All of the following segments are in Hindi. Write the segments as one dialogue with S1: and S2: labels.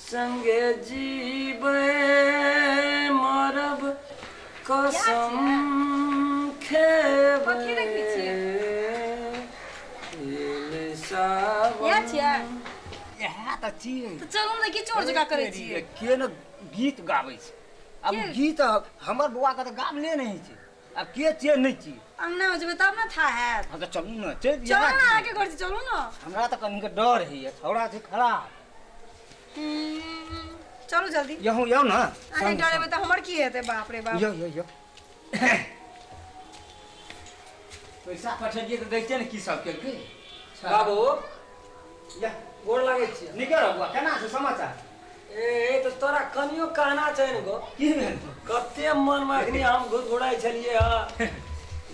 S1: संगे जीवे मरब कसम खेबे
S2: चलू ने की चोर जका करे छी
S3: के न गीत गाबै छै अब गीत हमर बउआ के त गाबले नहीं छै अब के छै नहीं छी
S2: अंगना में जेबे तब ना था है
S3: हां त चलू न चल
S2: चलू ना आगे घर से चलू ना
S3: हमरा त कनी के डर है ये छौड़ा छै खराब
S2: चलू जल्दी
S3: यौ ना
S2: आगे डरे त हमर की हेते बाप रे बाप
S3: यो पैसा पठेलिए त देखते न की सब केलकै
S1: बाबू
S3: या
S1: गोड़ लागै छी
S3: निके रहुआ केना छै समाचार
S1: ए तो तोरा कनियो कहना चाहिए गो
S3: की भेल
S1: कते मन में अखनी हम घुड़ाई छलिए ह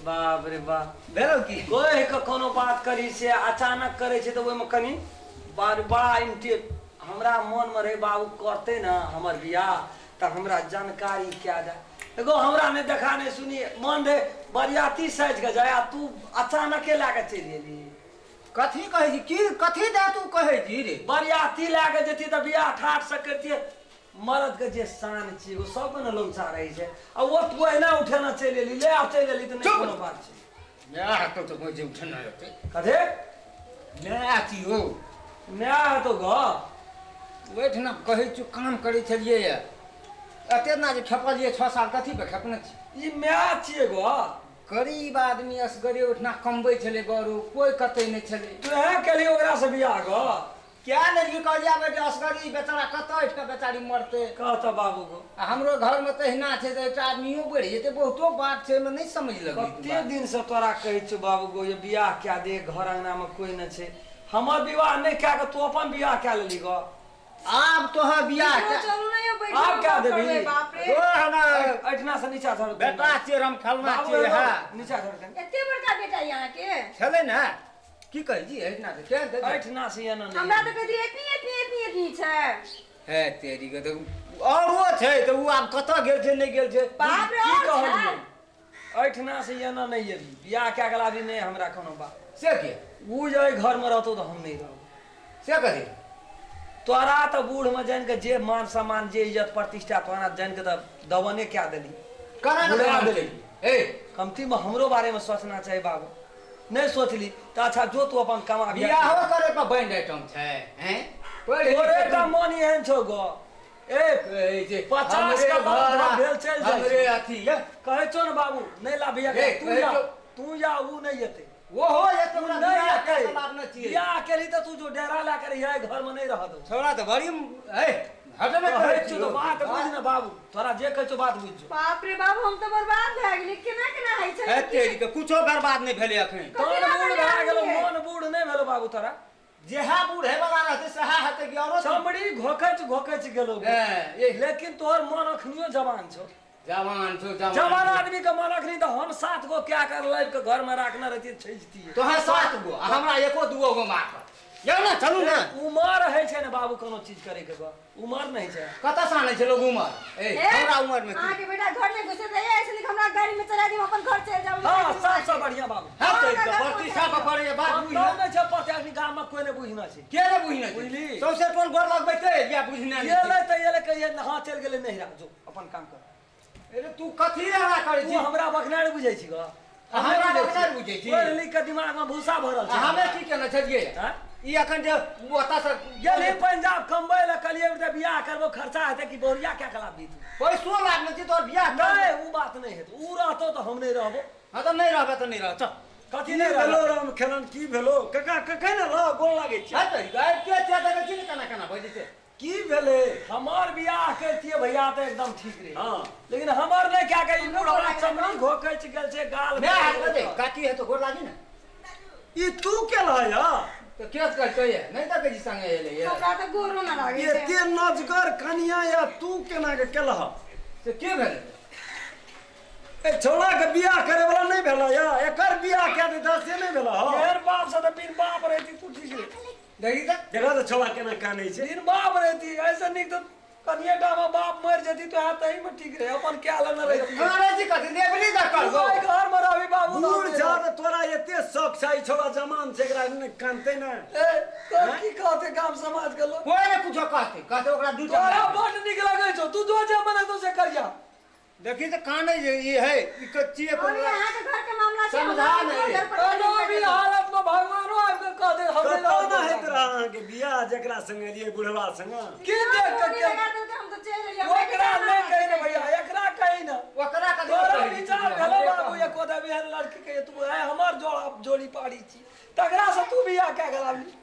S1: बाप रे बाप
S3: भेलो की
S1: कोई के कोनो बात करी से अचानक करे छै तो ओइ में कनी बड़ा इंटे हमरा मन में रहे बाबू करते ना हमर बियाह त हमरा जानकारी क्या दे एगो हमरा ने देखा ने सुनी मन रे बरियाती सज के जाया तू अचानक के लाके चल गेली
S3: कथी कहै छी की कथी दे तू कहै छी रे
S1: बरियाती लाके जती त बियाह ठाट से करती मर्द के जे शान छी वो सब न लौचा रही छै आ वो तू एना उठे ना चल गेली ले आ चल गेली त नहीं कोनो बात छै
S3: यार तो मुझे उठना रहते
S1: कथे
S3: मैं आती हो
S1: न्याय तो ग
S3: बैठना कहै छु काम करै छलिए या एते ना जे खेपलिए 6 साल कथी पे खेपने छी
S1: ई म्याच छिए गो
S3: गरीब आदमी असगरे उठना कमबै छले गरू कोई कतै नै छले
S1: तू है केली ओकरा से बियाह ग
S3: क्या लड़की कहलिया बेटे असगरी बेचारा कतै उठ के बेचारी मरते
S1: कहत बाबू को
S3: हमरो घर में तहिना छै जे एकटा आदमियो बढ़ जेते बहुतो बात छै में नहीं समझ लगे
S1: कते दिन से तोरा कहै छु बाबू गो ये बियाह क्या दे घर अंगना में कोई न छै हमर विवाह नहीं क्या के तू अपन बियाह क्या लेली ग
S3: आप तो है बियाह
S2: चलू ना यो बैठ
S1: आप क्या देबी
S2: बाप रे
S3: ओ हना
S1: ऐठना से नीचा धर
S3: बेटा चेरम खेलना छै है
S1: नीचा धर दे
S2: एते बड़का बेटा यहां के
S3: छले ना की कहै जी ऐठना से के दे
S1: ऐठना से एना नहीं
S2: हमरा त कदी एतनी छै
S3: है तेरी के तो औरो छै तो उ आब कत गेल छै नहीं गेल छै
S2: बाप रे
S1: की
S2: और
S1: कहलिए ऐठना से एना नहीं येली बियाह क्या गला भी नहीं हमरा कोनो बात
S3: से के
S1: उ जे घर में रहतो तो हम नहीं रहब
S3: से कथी
S1: तोरा तो बूढ़ में जान के जे मान सम्मान जे इज्जत प्रतिष्ठा तोरा जान के दवने क्या देली
S3: कना
S1: बुढ़ा
S3: देली
S1: देली
S3: ए
S1: कमती में हमरो बारे में सोचना चाहिए बाबू नहीं सोचली तो अच्छा जो तू अपन कमा
S3: बियाह करे पर बैंड आइटम छै हैं
S1: तोरे का मन एहन छौ गो
S3: ए जे
S1: 50 का बात भेल चल जाय
S3: हमरे अथी
S1: कहे छो न बाबू नहीं ला भैया तू या ऊ नहीं जेते
S3: वो हो ये तो
S1: नहीं आके
S3: बात न चाहिए
S1: या अकेली तो तू जो डेरा ला कर है घर में नहीं रह दो
S3: छोड़ा तो बड़ी ए हटे में
S1: कहे
S3: कहे
S1: छो तो बात बुझ न बाबू तोरा जे कहे छो बात बुझ जो
S2: बाप रे बाप हम तो बर्बाद भ गेली केना है छै
S3: ए तेरी के कुछो बर्बाद नहीं भेले अखन
S1: तोर बूढ़ भए गेलो मन बूढ़ नहीं भेलो बाबू तोरा
S3: जेहा बूढ़ है वाला रहते सहा हते कि औरो
S1: चमड़ी घोकच गेलो लेकिन तोर मन अखनियो जवान छो
S3: जवान छो
S1: जवान आदमी के मन अखनी तो हम 7 गो क्या कर लाइव के घर में रखना रहती छैजती
S3: तो है 7 गो हमरा एको दुगो गो मार या ना चलू ना
S1: उमर है छै न बाबू कोनो चीज करे के उमर नहीं छै
S3: कत साने छै लोग उमर ए हमरा उमर में
S2: आके बेटा घर में घुसे दे ऐसे लिख हमरा गाड़ी में चला दी अपन घर चल जाऊं
S1: हां सबसे बढ़िया बाबू
S3: हां तो प्रतिष्ठा पर पड़े बात बुझ
S1: ना छै पता आदमी गांव में कोई नहीं बुझना छै
S3: के रे बुझना छै
S1: बुझली
S3: सबसे टोल घर लगबै ते या बुझना
S1: ये ले त ये ले कहिए हां चल गेले नहीं राख जो अपन काम कर
S3: अरे तू कथी रहा करे छी
S1: तू हमरा बखनार बुझै छी ग
S3: हमरा बखनार बुझै छी
S1: कोई लिख के दिमाग में भूसा भरल छै
S3: हमे की केना छलिए
S1: हां
S3: ई अखन जे ओता से
S1: गेली पंजाब कमबै ल कलिए त बियाह करबो खर्चा हेते कि बोरिया क्या कला दी
S3: पैसो लागने छी तोर बियाह
S1: नहीं ऊ बात नहीं है ऊ रहतो तो हम नहीं रहबो
S3: हां तो नहीं रहबे तो नहीं रह चल
S1: कथी नहीं भेलो राम खेलन की भेलो कका कका न ल गोल लागे छै
S3: हां तो गाय के छै त की कना बजै छै
S1: की भेले हमार बियाह करतिए भैया तो एकदम ठीक रहे हां लेकिन हमार नहीं क्या कही बूढ़ा चमड़ी घोकच गेल छै गाल
S3: मैं हाथ दे काटी है तो गोर लागी ना
S1: ई तू केला या
S3: तो क्या करते है नहीं तो कजी संगे एले ये
S2: हमरा त गोरो ना लागे छै
S1: एते नजगर कनिया या तू केना के केला
S3: से के भेल
S1: ए छोड़ा के बियाह करे वाला नहीं भेला या एकर बियाह क्या दे दस से नहीं भेला यार बाप से तो बिन बाप रहती तू ठीक रे
S3: देखी त
S1: देखा तो छोड़ा केना कानै छै बिन बाप रहती ऐसे निक तो कनिया डामा बाप मर जती तो हाथ तही में ठीक रहे अपन क्या लेना रहती
S3: अरे जी कथी लेबली द कर दो
S1: घर में रही बाबू
S4: बूढ़ जा त तोरा एते शौक छै छोड़ा जमान छै एकरा कानते न
S1: ए तो की कहत कहते काम समाज के लोग
S3: कोई ने कुछो कहते ओकरा दू
S1: तोरा बड़ निक लगे छौ तू जो जे मने तो से करिया
S3: देखी तो काने ये है ई कच्ची है
S2: और यहाँ के घर के मामला से
S3: समझा नहीं।
S1: कोनो भी हालत में भगवानो आके कह दे हमरे
S4: कतना है तोरा के बियाह जकरा संग लिए बुढ़वा संग
S1: की देख के
S2: हम तो चल रही
S1: ओकरा नहीं कहि ना भैया एकरा कहि ना
S3: ओकरा का
S1: तोरा विचार भेलो बाबू एको दा बिहान लड़की के तू है हमर जोड़ी पाड़ी छी तगरा से तू बियाह क्या गलावली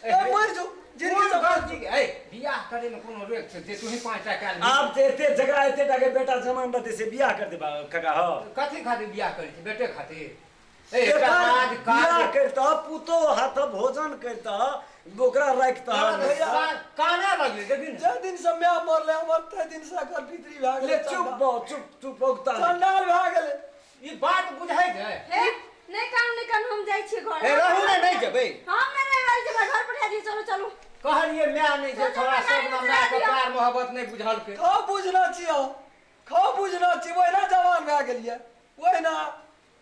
S1: ए मर जो जिंदगी से
S3: गलती ए बियाह करे में कोनो रेक से तू ही 5 टका ले
S4: आप तेते जकरा एते टाके बेटा जमान बते से बियाह कर दे काका हो
S3: कथी खातिर बियाह करे छी बेटे खातिर ए
S4: बियाह
S3: काज
S4: करता पुतो हाथ भोजन करता ओकरा रखता
S3: काने लगले देखी
S1: जे दिन से मैं मरले हमर ते दिन से कर पितरी भाग
S4: ले चुप भोगता
S1: चंडाल भाग गेले
S3: ई बात बुझाई छै
S2: हे नहीं काम हम जाई छी घर
S3: ए रहू ने नहीं जेबै
S2: हम नहीं रह जे घर पर आ जी चलो
S3: कहलिए मैं नहीं जे थोड़ा सब हमरा के प्यार मोहब्बत नहीं बुझल के
S1: खा बुझना छियो ओहिना जवान भए गेलिए ओहिना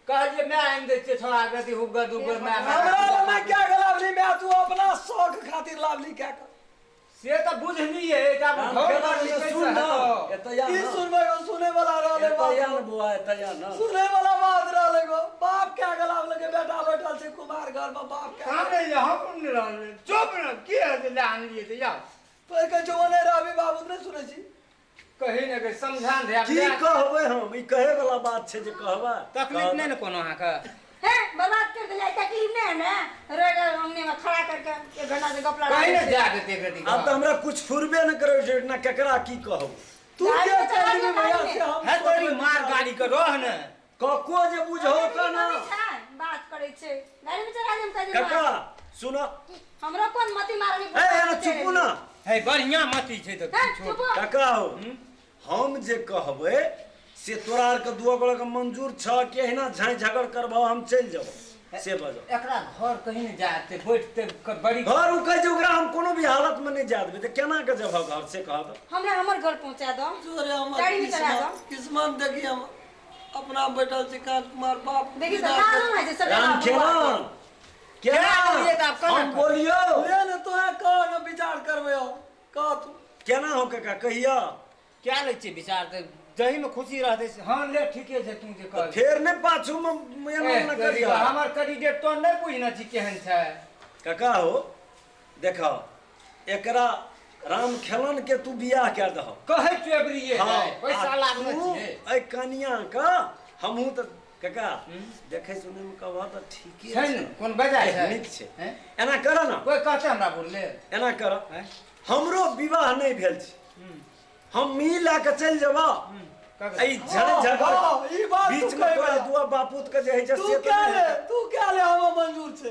S3: कहलिए मैं आइन दे छियै थोड़ा गति हुब्गा दुब्गा मैं
S1: हमरा मैं क्या गलावली मैं तू अपना शौक खातिर लावली क्या कर
S3: से त बुझनी है एटा घर पर
S4: सुन ना
S3: कैसे
S4: एतया
S1: ई सुनबे को सुने वाला रहले
S4: एतया न
S1: बाप
S4: बुआ एतया न
S1: सुने वाला बात रहले गो बाप क्या गलाव लगे बेटा बैठल छै कुमार घर में बाप क्या
S3: काम नहीं हम नहीं रहले चुप न के है ले आन लिए त यार
S1: पर के जवाने रवि बाबू ने सुने छी
S3: कही ने के समझान दे
S4: की कहबै हम ई कहे वाला बात छै जे कहबा
S3: तकलीफ नहीं न कोनो अहाँ का
S2: है बर्बाद कर दिया तकलीफ नहीं है ना रोड हमने में खड़ा करके 1 घंटा से गप लड़ा
S3: कहीं न जा देते गति
S4: अब तो हमरा कुछ फुरबे न करे जे ना केकरा की कहब
S1: तू क्या कर दी भैया से हम
S3: है तोरी मार गाड़ी के रह न
S4: कको जे बुझौ त ना
S2: बात करे छे गाड़ी में चला हम कह
S4: काका सुनो
S2: हमरा कोन मती मारनी
S4: ए ना चुप ना
S3: है बढ़िया मती छै त
S2: चुप
S4: काका हो हम जे कहबै से तोरा आर के दुआ गोड़ के मंजूर छ के एहिना झाई झगड़ करबो हम चल जाबो से बजो
S3: एकरा घर कहीं न जाते बैठते बड़ी
S4: घर उ कह जे ओकरा हम कोनो भी हालत में नहीं जा देबै त केना के जब घर से कहब
S2: हमरा हमर घर पहुंचा दो
S1: जोरे हमर
S2: गाड़ी में चला दो
S1: किस्मत देखी हम अपना बैठल छै काट कुमार बाप
S2: देखी तो मालूम है जे सब
S4: राम खेलन क्या
S3: ये त आप
S4: हम बोलियो
S1: ले न तो है कह न विचार करबे कह तू
S4: केना हो काका कहिया
S3: क्या ले छी विचार त जही में खुशी रहते हां ले ठीके छै तू जे कह
S4: फेर ने पाछू में एना न करिया
S3: हमर कैंडिडेट तो नहीं बुझना छी केहन छै
S4: काका हो देखो एकरा राम खेलन के तू बियाह कर दह
S3: कहे चेबरिए है पैसा
S4: आ
S3: लागना
S4: तू
S3: छै
S4: ए कनिया का हमहू त काका देखे सुने में कहबा त ठीके
S3: छै न कोन बजाय छै
S4: नीक छै
S3: हैं?
S4: एना कर ना
S3: कोई कहते हमरा बोलले
S4: एना कर हमरो विवाह नहीं भेल छै हम मिला के चल जेबा आई झगड़
S1: ई बात
S4: बीच
S1: तू
S4: में
S1: कहे
S4: तोरा दुआ बापूत के जे है से
S1: तू क्या ले हम मंजूर छै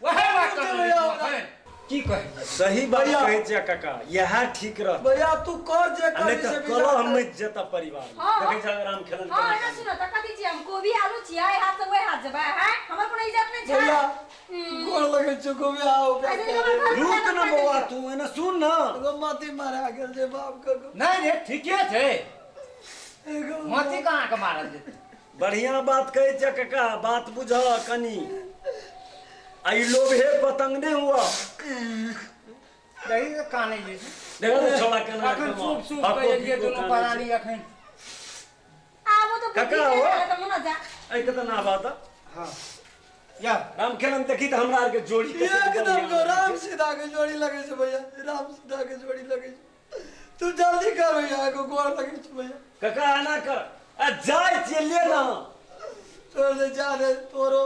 S3: वही बात
S1: चलो
S3: कर
S1: यार।
S3: रहे की कहे
S4: सही बात
S1: भैया।
S4: कहै छै काका यह ठीक रह
S1: भैया तू कर जे कर
S4: नहीं
S1: से
S4: तो
S1: विचार
S4: कलो हम
S1: कर।
S4: जता परिवार में
S2: हाँ।
S4: देखे छ राम खेलन
S2: हां ना सुनो त कथि छी हम कोबी आलू छी आइ हाथ से वही हाथ जबा है हमर कोनो इज्जत नहीं छै
S1: भैया गोड़ लगे छै को भी आओ
S4: रुक न बौआ तू एना सुन न
S1: एगो माटी मारा गेल जे बाप के
S3: नहीं रे ठीके छै
S1: एगो
S3: मती कहां के मारल जेतै
S4: बढ़िया बात कहै छै काका बात बुझ कनी आई लोभे पतंग ने हुआ
S3: दही काने जे
S4: देखो तो छोड़ा केना
S3: अखन सूप सूप कह लिए दोनों परानी अखन
S2: आबो तो
S4: काका
S2: बुद्धि
S4: हो।
S2: है त मना जा
S4: ऐ कत ना बात
S3: हां या
S4: राम खेलन देखी त हमरा आर के जोड़ी कते
S1: एकदम
S4: बढ़िया
S1: को राम सीधा के जोड़ी लगे छै भैया राम सीधा के जोड़ी लगे छै तू जल्दी कर भैया एगो गोड़ लगे छै भैया
S4: काका आना कर आ जाय छियै ले ना
S1: छोड़ दे जा दे तोरो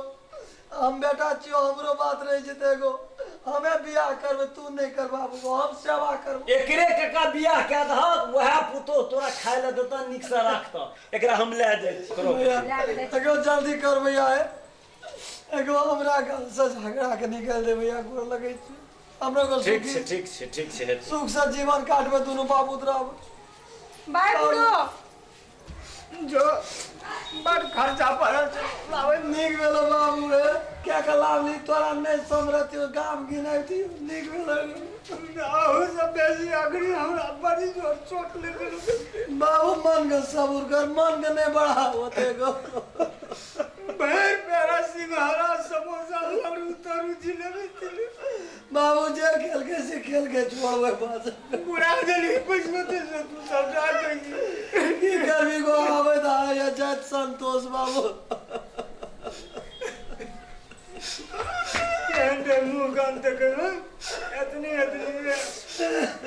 S1: हम बेटा छियो हमरो बात रहे छै त एगो हमें बियाह करबे तू नहीं करबाबू हम सेवा करब
S4: एकरे काका बियाह के दह वह पुतो तोरा खाय ले देता निक से राखता एकरा हम ले जाय छी करो
S1: भैया एगो जल्दी कर भैया एगो हमरा घर से झगड़ा के निकल दे भैया गोड़ लगे छै हमरो को
S4: ठीक छै
S1: सुख से जीवन काटबे दोनों बाबू रहब
S2: बाय बुढ़ो
S3: जो बड़ खर्चा पड़ल छै
S1: लावे निक भेलो बाबू रे क्या कलावली तोरा नहीं समरतियो गाम गिनैती निक भेलो
S3: आहो सब बेसी अगरी हमरा बड़ी जोर चोट लगे
S1: बाबू मन के सबूर कर मन के नहीं बढ़ाओ तेगो
S3: भैर पेरा सिंघारा समोसा लड्डू तरू जिलेबी तिले
S1: खेल के से खेल के छोड़वे बस
S3: बुरा देली पैसा दे तू सब डाल देगी
S1: की करबी को आवे दा या जज संतोष बाबू
S3: कहते मुंह कान तक इतनी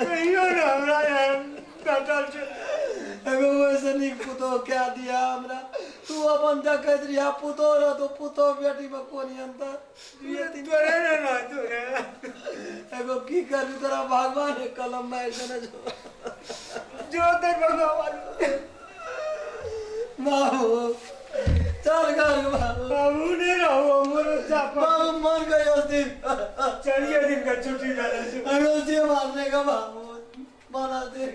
S3: कहियो ना हमरा यार कटल से
S1: एगो वैसे निक पुतो क्या दिया हमरा तू अपन देखैत रिया पुतो रो तो पुतो बेटी में कोनी अंतर
S3: ये तोरे ना तोरे
S1: एगो की करबी तोरा भगवान के कलम में ऐसे
S3: जो तक भगवान
S1: बाबू चल घर बाबू
S3: बाबू ने रहो मोर चापा
S1: बाबू मर गए उस दिन
S3: चलिए दिन का छुट्टी डाला
S1: अरे उसे मारने का बाबू बना दे